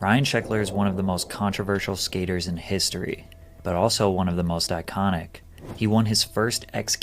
Ryan Sheckler is one of the most controversial skaters in history, but also one of the most iconic. He won his first X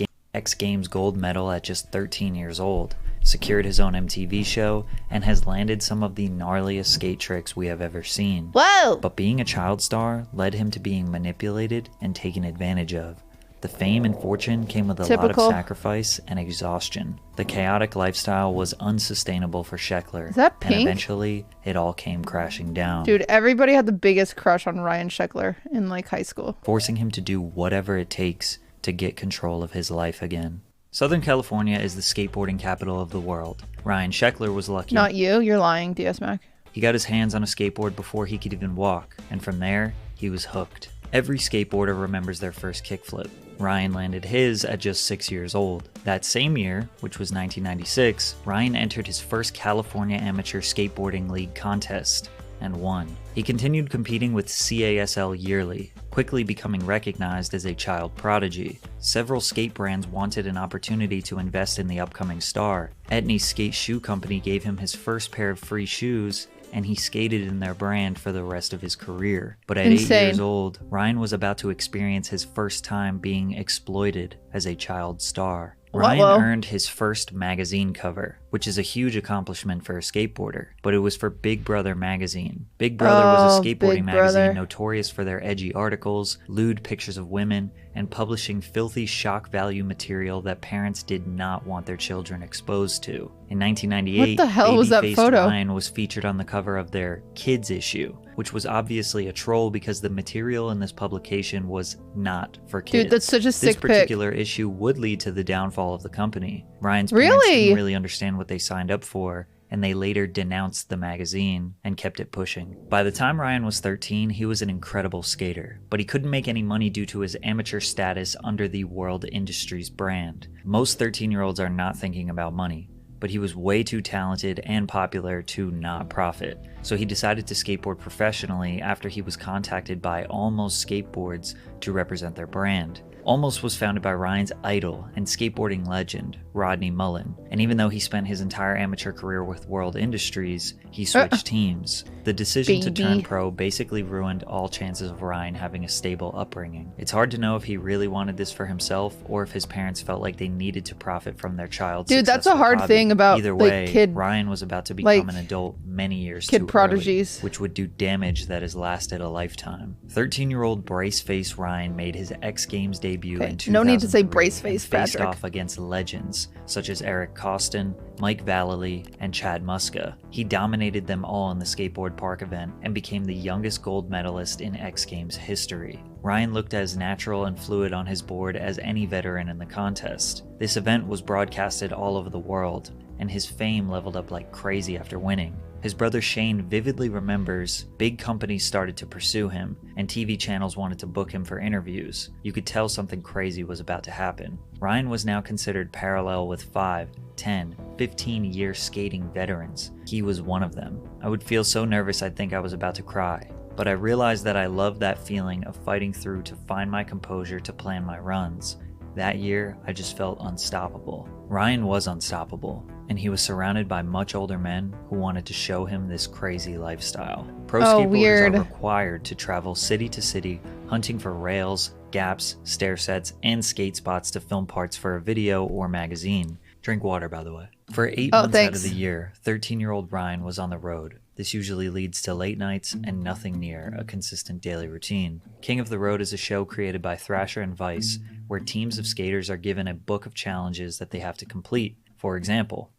Games gold medal at just 13 years old, secured his own MTV show, and has landed some of the gnarliest skate tricks we have ever seen. Whoa! But being a child star led him to being manipulated and taken advantage of. The fame and fortune came with a lot of sacrifice and exhaustion. The chaotic lifestyle was unsustainable for Sheckler. Is that pink? And eventually, it all came crashing down. Dude, everybody had the biggest crush on Ryan Sheckler in like high school. Forcing him to do whatever it takes to get control of his life again. Southern California is the skateboarding capital of the world. Ryan Sheckler was lucky. Not you, you're lying, DS Mac. He got his hands on a skateboard before he could even walk, and from there, he was hooked. Every skateboarder remembers their first kickflip. Ryan landed his at just 6 years old. That same year, which was 1996, Ryan entered his first California Amateur Skateboarding League contest and won. He continued competing with CASL yearly, quickly becoming recognized as a child prodigy. Several skate brands wanted an opportunity to invest in the upcoming star. Etnies Skate Shoe Company gave him his first pair of free shoes, and he skated in their brand for the rest of his career. But at 8 years old, Ryan was about to experience his first time being exploited as a child star. Ryan earned his first magazine cover, which is a huge accomplishment for a skateboarder, but it was for Big Brother magazine. Big Brother was a skateboarding magazine notorious for their edgy articles, lewd pictures of women, and publishing filthy shock value material that parents did not want their children exposed to. In 1998, what the hell was that photo? Ryan was featured on the cover of their Kids issue, which was obviously a troll because the material in this publication was not for kids. Dude, that's such a sick pic. This particular issue would lead to the downfall of the company. Ryan's parents didn't really understand what they signed up for, and they later denounced the magazine and kept it pushing. By the time Ryan was 13, he was an incredible skater, but he couldn't make any money due to his amateur status under the World Industries brand. Most 13-year-olds are not thinking about money, but he was way too talented and popular to not profit. So he decided to skateboard professionally after he was contacted by Almost Skateboards to represent their brand. Almost was founded by Ryan's idol and skateboarding legend, Rodney Mullen, and even though he spent his entire amateur career with World Industries, he switched teams. The decision to turn pro basically ruined all chances of Ryan having a stable upbringing. It's hard to know if he really wanted this for himself or if his parents felt like they needed to profit from their child's Dude, that's a hard thing about either way, kid, Ryan was about to become an adult many years too prodigies, early, which would do damage that has lasted a lifetime. 13-year-old brace-face Ryan made his X Games debut in 2003. No need to say brace-face, faced off against legends such as Eric Costin, Mike Vallely, and Chad Muska. He dominated them all in the skateboard park event and became the youngest gold medalist in X Games history. Ryan looked as natural and fluid on his board as any veteran in the contest. This event was broadcasted all over the world, and his fame leveled up like crazy after winning. His brother Shane vividly remembers big companies started to pursue him, and TV channels wanted to book him for interviews. You could tell something crazy was about to happen. Ryan was now considered parallel with 5, 10, 15-year skating veterans. He was one of them. I would feel so nervous I'd think I was about to cry, but I realized that I loved that feeling of fighting through to find my composure to plan my runs. That year, I just felt unstoppable. Ryan was unstoppable, and he was surrounded by much older men who wanted to show him this crazy lifestyle. Pro skateboarders are required to travel city to city, hunting for rails, gaps, stair sets, and skate spots to film parts for a video or magazine. Drink water, by the way. For 8 months out of the year, 13-year-old Ryan was on the road. This usually leads to late nights and nothing near a consistent daily routine. King of the Road is a show created by Thrasher and Vice, where teams of skaters are given a book of challenges that they have to complete. For example,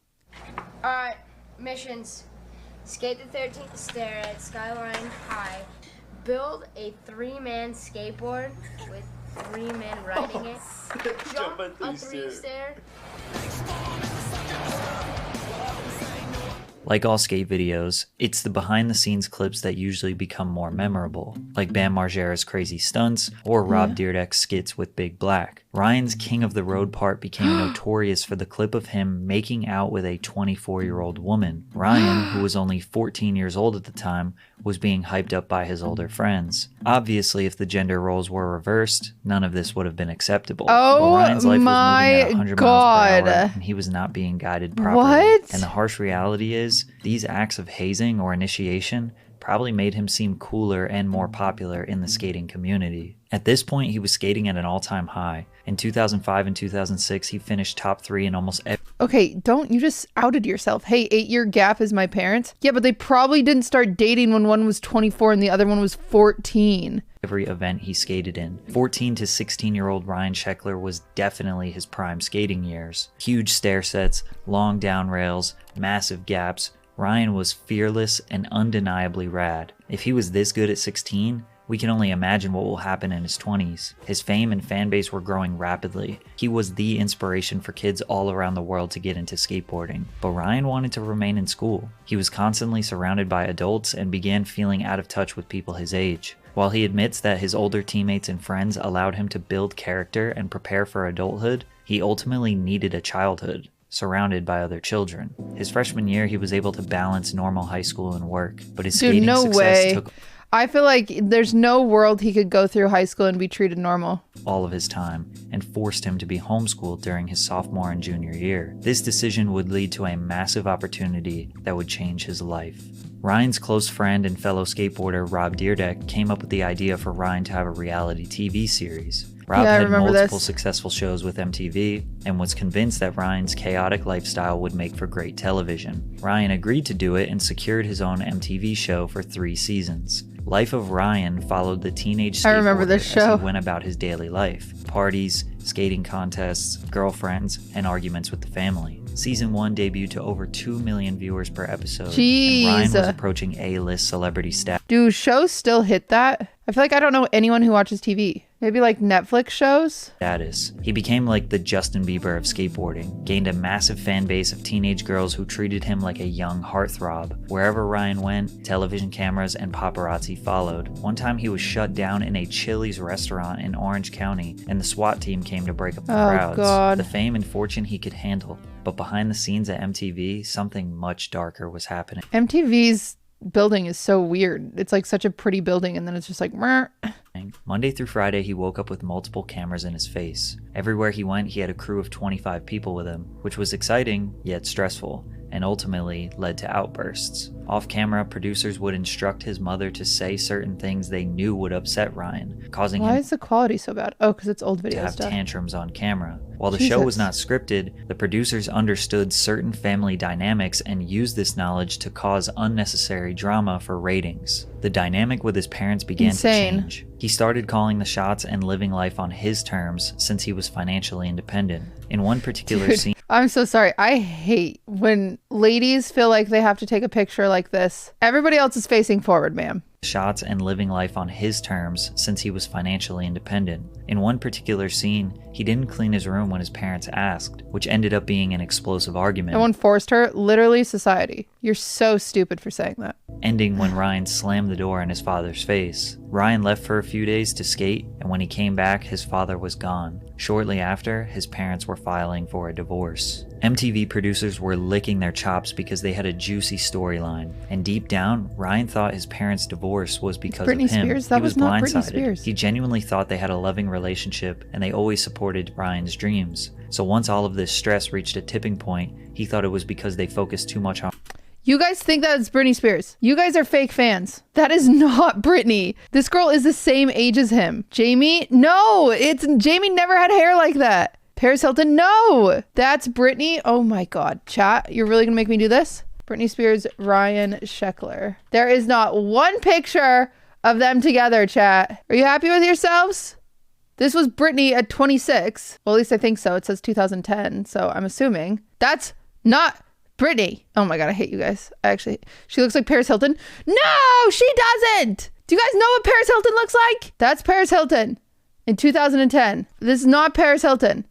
alright, missions. Skate the 13th stair at Skyline High. Build a 3-man skateboard with 3 men riding it. Jump a 3-stair. Like all skate videos, it's the behind-the-scenes clips that usually become more memorable, like Bam Margera's crazy stunts or Rob Dyrdek's skits with Big Black. Ryan's King of the Road part became notorious for the clip of him making out with a 24-year-old woman. Ryan, who was only 14 years old at the time, was being hyped up by his older friends. Obviously, if the gender roles were reversed, none of this would have been acceptable. Oh, but Ryan's life was moving at 100 miles per hour, and he was not being guided properly. What? And the harsh reality is, these acts of hazing or initiation probably made him seem cooler and more popular in the skating community. At this point, he was skating at an all-time high. In 2005 and 2006, he finished top 3 in almost every... Okay, you just outed yourself. Hey, 8-year gap is my parents. Yeah, but they probably didn't start dating when one was 24 and the other one was 14. Every event he skated in. 14 to 16-year-old Ryan Sheckler was definitely his prime skating years. Huge stair sets, long down rails, massive gaps. Ryan was fearless and undeniably rad. If he was this good at 16, we can only imagine what will happen in his 20s. His fame and fan base were growing rapidly. He was the inspiration for kids all around the world to get into skateboarding. But Ryan wanted to remain in school. He was constantly surrounded by adults and began feeling out of touch with people his age. While he admits that his older teammates and friends allowed him to build character and prepare for adulthood, he ultimately needed a childhood surrounded by other children. His freshman year, he was able to balance normal high school and work, but his skating success took I feel like there's no world he could go through high school and be treated normal. All of his time and forced him to be homeschooled during his sophomore and junior year. This decision would lead to a massive opportunity that would change his life. Ryan's close friend and fellow skateboarder Rob Dyrdek came up with the idea for Ryan to have a reality TV series. Rob had multiple successful shows with MTV and was convinced that Ryan's chaotic lifestyle would make for great television. Ryan agreed to do it and secured his own MTV show for 3 seasons. Life of Ryan followed the teenage skateboarder as he went about his daily life. Parties, skating contests, girlfriends, and arguments with the family. Season 1 debuted to over 2 million viewers per episode. Jeez. And Ryan was approaching A-list celebrity status. Do shows still hit that? I feel like I don't know anyone who watches TV. Maybe like Netflix shows? He became like the Justin Bieber of skateboarding, gained a massive fan base of teenage girls who treated him like a young heartthrob. Wherever Ryan went, television cameras and paparazzi followed. One time he was shut down in a Chili's restaurant in Orange County, and the SWAT team came to break up the crowds. God. The fame and fortune he could handle. But behind the scenes at MTV, something much darker was happening. MTV's building is so weird. It's like such a pretty building and then it's just like meh. Monday through Friday, he woke up with multiple cameras in his face. Everywhere he went, he had a crew of 25 people with him, which was exciting yet stressful, and ultimately led to outbursts. Off camera, producers would instruct his mother to say certain things they knew would upset Ryan, causing him Why is the quality so bad? Oh, because it's old video to have stuff. Tantrums on camera. While the show was not scripted, the producers understood certain family dynamics and used this knowledge to cause unnecessary drama for ratings. The dynamic with his parents began to change. He started calling the shots and living life on his terms since he was financially independent. In one particular scene... I'm so sorry. I hate when ladies feel like they have to take a picture like this. Everybody else is facing forward, ma'am. Shots and living life on his terms since he was financially independent. In one particular scene, he didn't clean his room when his parents asked, which ended up being an explosive argument. No one forced her. Literally society. You're so stupid for saying that. Ending when Ryan slammed the door in his father's face. Ryan left for a few days to skate, and when he came back, his father was gone. Shortly after, his parents were filing for a divorce. MTV producers were licking their chops because they had a juicy storyline, and deep down, Ryan thought his parents' divorce was because Britney of him. Spears? That he was not blindsided. Britney Spears. He genuinely thought they had a loving relationship, and they always supported Ryan's dreams. So once all of this stress reached a tipping point, he thought it was because they focused too much on... You guys think that it's Britney Spears. You guys are fake fans. That is not Britney. This girl is the same age as him. Jamie? No, Jamie never had hair like that. Paris Hilton? No, that's Britney. Oh my God. Chat, you're really gonna make me do this? Britney Spears, Ryan Sheckler. There is not one picture of them together, chat. Are you happy with yourselves? This was Britney at 26. Well, at least I think so. It says 2010. So I'm assuming that's not Britney. Oh my God, I hate you guys. She looks like Paris Hilton. No, she doesn't. Do you guys know what Paris Hilton looks like? That's Paris Hilton in 2010. This is not Paris Hilton.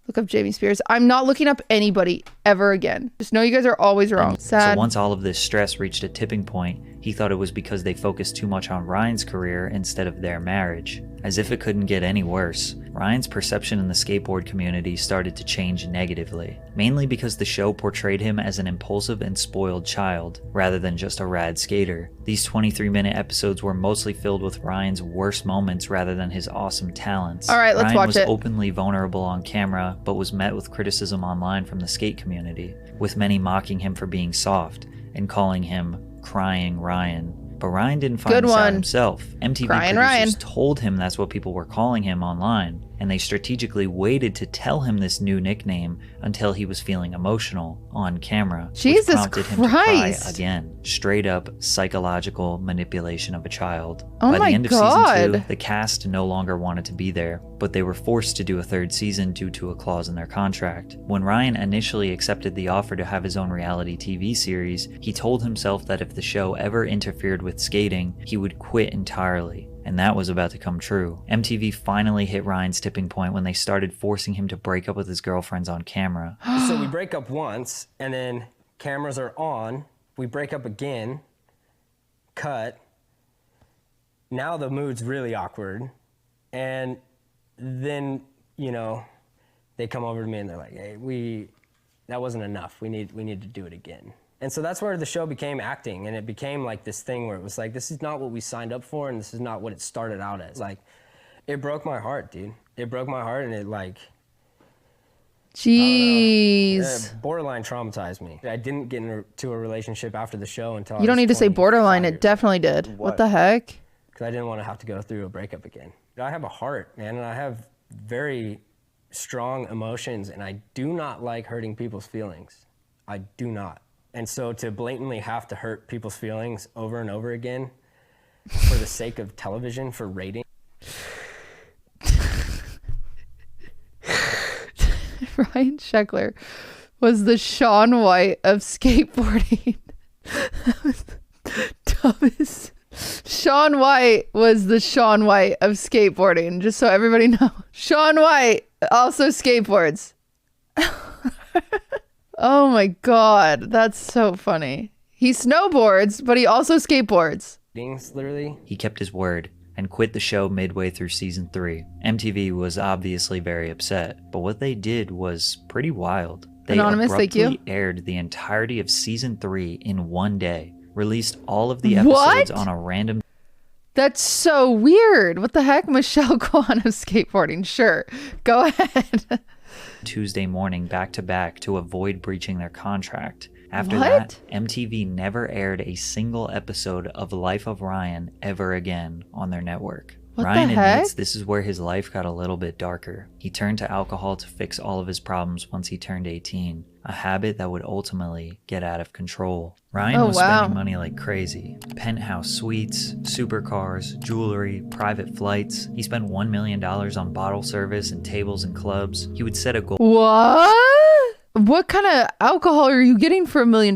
Look up Jamie Spears. I'm not looking up anybody ever again. Just know you guys are always wrong. Sad. So once all of this stress reached a tipping point, he thought it was because they focused too much on Ryan's career instead of their marriage. As if it couldn't get any worse, Ryan's perception in the skateboard community started to change negatively, mainly because the show portrayed him as an impulsive and spoiled child, rather than just a rad skater. These 23-minute episodes were mostly filled with Ryan's worst moments rather than his awesome talents. All right, let's watch it. Ryan was openly vulnerable on camera, but was met with criticism online from the skate community, with many mocking him for being soft and calling him Crying Ryan. But Ryan didn't find Good this out one. himself. MTV Crying producers Ryan. told him that's what people were calling him online, and they strategically waited to tell him this new nickname until he was feeling emotional on camera, Jesus which prompted him to cry Christ. again. Straight up psychological manipulation of a child. Oh By my the end of God. season 2, the cast no longer wanted to be there, but they were forced to do a third season due to a clause in their contract. When Ryan initially accepted the offer to have his own reality TV series, he told himself that if the show ever interfered with skating, he would quit entirely. And that was about to come true. MTV finally hit Ryan's tipping point when they started forcing him to break up with his girlfriends on camera. So we break up once, and then cameras are on, we break up again, cut. Now the mood's really awkward. And then, you know, they come over to me and they're like, hey, that wasn't enough. We need to do it again. And so that's where the show became acting, and it became like this thing where it was like, this is not what we signed up for, and this is not what it started out as. Like, it broke my heart, dude. It broke my heart, and it like, Jeez. borderline traumatized me. I didn't get into a relationship after the show until You don't need to say borderline. It definitely did. What the heck? Because I didn't want to have to go through a breakup again. I have a heart, man, and I have very strong emotions, and I do not like hurting people's feelings. I do not. And so to blatantly have to hurt people's feelings over and over again for the sake of television, for rating. Ryan Sheckler was the Shaun White of skateboarding. That was the dumbest. Shaun White was the Shaun White of skateboarding, just so everybody knows. Shaun White also skateboards. Oh my God, that's so funny. He snowboards, but he also skateboards. Literally. He kept his word and quit the show midway through season 3. MTV was obviously very upset, but what they did was pretty wild. They Anonymous, thank you. abruptly aired the entirety of season 3 in one day, released all of the episodes What? on a random That's so weird. What the heck? Michelle Kwan of skateboarding. Sure. Go ahead. Tuesday morning back-to-back to avoid breaching their contract. After What? that, MTV never aired a single episode of Life of Ryan ever again on their network. What the Ryan admits heck? this is where his life got a little bit darker. He turned to alcohol to fix all of his problems once he turned 18, a habit that would ultimately get out of control. Ryan Oh, was wow. spending money like crazy. Penthouse suites, supercars, jewelry, private flights. He spent $1 million on bottle service and tables and clubs. He would set a goal What kind of alcohol are you getting for $1 million?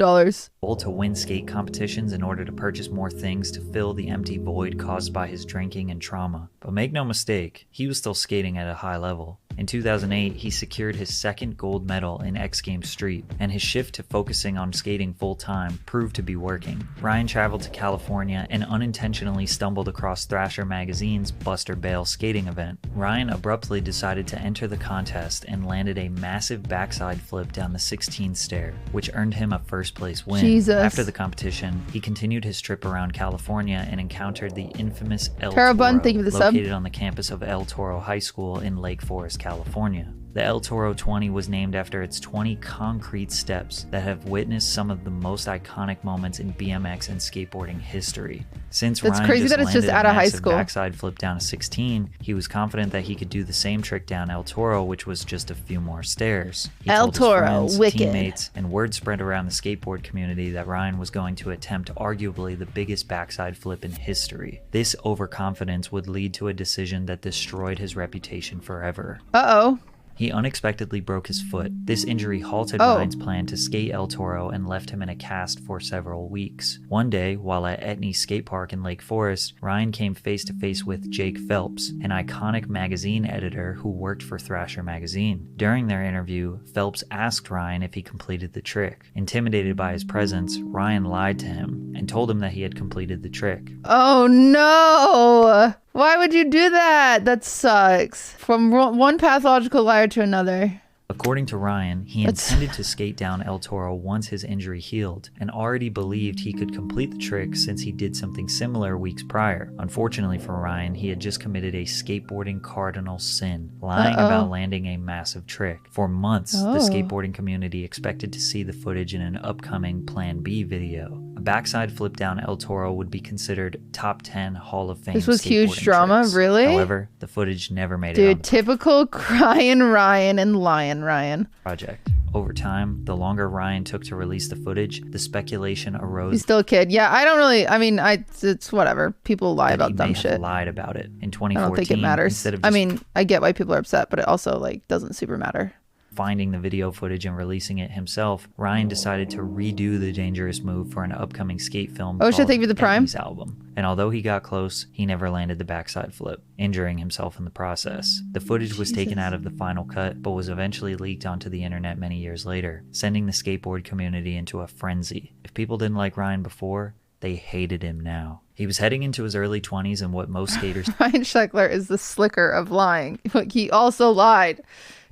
to win skate competitions in order to purchase more things to fill the empty void caused by his drinking and trauma. But make no mistake, he was still skating at a high level. In 2008, he secured his second gold medal in X Games Street, and his shift to focusing on skating full-time proved to be working. Ryan traveled to California and unintentionally stumbled across Thrasher magazine's Buster Bale skating event. Ryan abruptly decided to enter the contest and landed a massive backside flip down the 16 stair, which earned him a first-place win. Jesus. After the competition, he continued his trip around California and encountered the infamous El Tara Toro, Bun, thank you for the sub. located on the campus of El Toro High School in Lake Forest, California. The El Toro 20 was named after its 20 concrete steps that have witnessed some of the most iconic moments in BMX and skateboarding history. Since That's Ryan crazy just that it's just landed out a of high massive school. backside flip down a 16, he was confident that he could do the same trick down El Toro, which was just a few more stairs. He El told his Toro, friends, wicked. teammates, and word spread around the skateboard community that Ryan was going to attempt arguably the biggest backside flip in history. This overconfidence would lead to a decision that destroyed his reputation forever. Uh-oh. He unexpectedly broke his foot. This injury halted Oh. Ryan's plan to skate El Toro and left him in a cast for several weeks. One day, while at Etney Skate Park in Lake Forest, Ryan came face to face with Jake Phelps, an iconic magazine editor who worked for Thrasher magazine. During their interview, Phelps asked Ryan if he completed the trick. Intimidated by his presence, Ryan lied to him and told him that he had completed the trick. Oh no. Why would you do that? That sucks. From one pathological liar to another. According to Ryan, he That's- intended to skate down El Toro once his injury healed, and already believed he could complete the trick since he did something similar weeks prior. Unfortunately for Ryan, he had just committed a skateboarding cardinal sin, lying about landing a massive trick. For months, the skateboarding community expected to see the footage in an upcoming Plan B video. A backside flip down El Toro would be considered top 10 Hall of Fame. This was huge skateboarding drama, tricks. really? However, the footage never made it on Dude, the typical crying Ryan and lying Ryan. project. Over time, the longer Ryan took to release the footage, the speculation arose He's still a kid. Yeah, I don't really, I mean, it's whatever. People lie that about he dumb may shit. have lied about it. In 2014, I don't think it matters. instead of I just mean, I get why people are upset, but it also like doesn't super matter. finding the video footage and releasing it himself, Ryan decided to redo the dangerous move for an upcoming skate film Oh, should I called thank you for the Prime? Eddie's Album. And although he got close, he never landed the backside flip, injuring himself in the process. The footage was taken out of the final cut, but was eventually leaked onto the internet many years later, sending the skateboard community into a frenzy. If people didn't like Ryan before, they hated him now. He was heading into his early 20s and what most skaters Ryan Sheckler is the slicker of lying. Like, he also lied.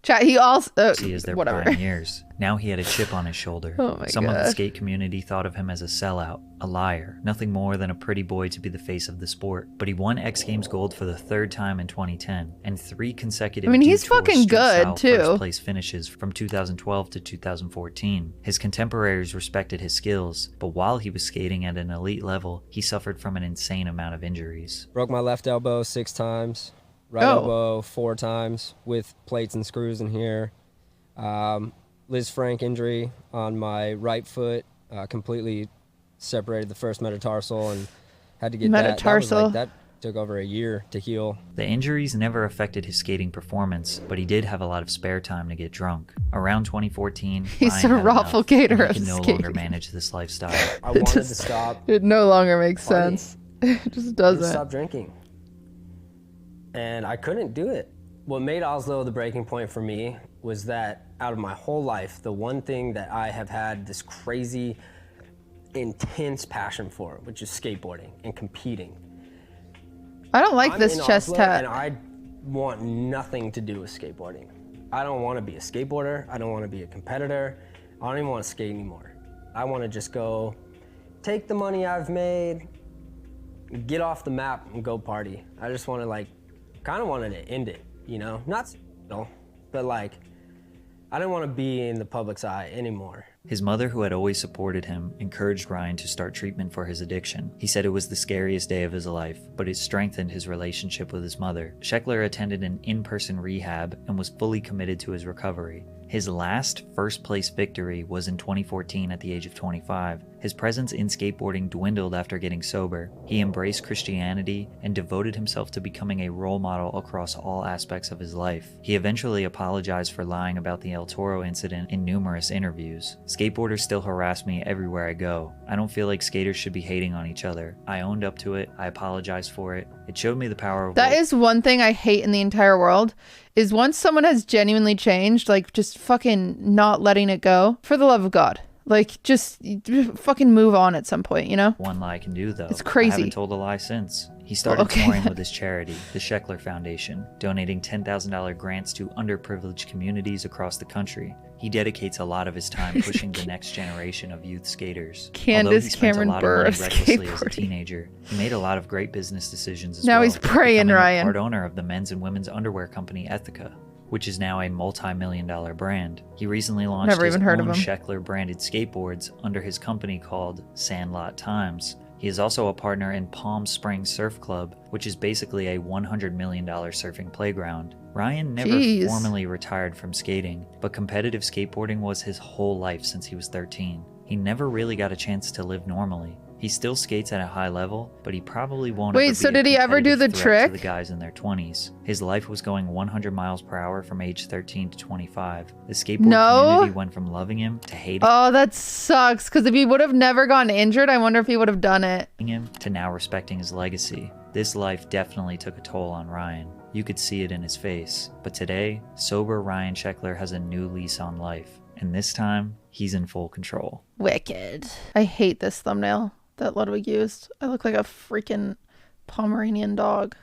Chat, he also see as their whatever. prime years. Now he had a chip on his shoulder. Oh my Some of the God. skate community thought of him as a sellout, a liar, nothing more than a pretty boy to be the face of the sport. But he won X Games gold for the third time in 2010, and 3 consecutive I mean, he's Duke Tour fucking good, street-style too. first place finishes from 2012 to 2014. His contemporaries respected his skills, but while he was skating at an elite level, he suffered from an insane amount of injuries. Broke my left elbow 6 times, right Oh. elbow 4 times with plates and screws in here. Liz Frank injury on my right foot, completely separated the first metatarsal and had to get Metatarsal. that took over a year to heal. The injuries never affected his skating performance, but he did have a lot of spare time to get drunk. Around 2014, He's Ryan a had Raffle enough, Gator and of he could no skating. longer manage this lifestyle. I wanted to just- stop. It no longer makes Funny. sense. It just I wanted to doesn't. stop drinking, and I couldn't do it. What made Oslo the breaking point for me was that out of my whole life, the one thing that I have had this crazy, intense passion for, which is skateboarding and competing. I don't like I'm this in chest Oslo, tat. and I want nothing to do with skateboarding. I don't want to be a skateboarder. I don't want to be a competitor. I don't even want to skate anymore. I want to just go take the money I've made, get off the map and go party. I just want to kind of wanted to end it, you know? Not, but I didn't want to be in the public's eye anymore. His mother, who had always supported him, encouraged Ryan to start treatment for his addiction. He said it was the scariest day of his life, but it strengthened his relationship with his mother. Sheckler attended an in-person rehab and was fully committed to his recovery. His last first-place victory was in 2014 at the age of 25. His presence in skateboarding dwindled after getting sober. He embraced Christianity and devoted himself to becoming a role model across all aspects of his life. He eventually apologized for lying about the El Toro incident in numerous interviews. Skateboarders still harass me everywhere I go. I don't feel like skaters should be hating on each other. I owned up to it. I apologized for it. It showed me the power of That is one thing I hate in the entire world, is once someone has genuinely changed, like just fucking not letting it go. For the love of God. Like, just fucking move on at some point, you know? one lie can do, though. It's crazy. I haven't told a lie since. He started Okay. touring with his charity, the Sheckler Foundation, donating $10,000 grants to underprivileged communities across the country. He dedicates a lot of his time pushing the next generation of youth skaters. Although he Candace spent Cameron a lot Burr of of money recklessly as a skateboarding. teenager, he made a lot of great business decisions as Now well. he's praying, becoming Ryan. the part owner of the men's and women's underwear company Ethica, which is now a multi-million-dollar brand. He recently launched Never his even heard of own him. Sheckler branded skateboards under his company called Sandlot Times. He is also a partner in Palm Springs Surf Club, which is basically a $100 million surfing playground. Ryan never Jeez. formally retired from skating, but competitive skateboarding was his whole life since he was 13. He never really got a chance to live normally. He still skates at a high level, but he probably won't Wait, ever so be a did he ever do competitive the threat to trick? the guys in their 20s. His life was going 100 miles per hour from age 13 to 25. The skateboard No. community went from loving him to hating Oh, that sucks. Because if he would have never gotten injured, I wonder if he would have done it. him to now respecting his legacy. This life definitely took a toll on Ryan. You could see it in his face. But today, sober Ryan Sheckler has a new lease on life. And this time, he's in full control. Wicked. I hate this thumbnail that Ludwig used. I look like a freaking Pomeranian dog.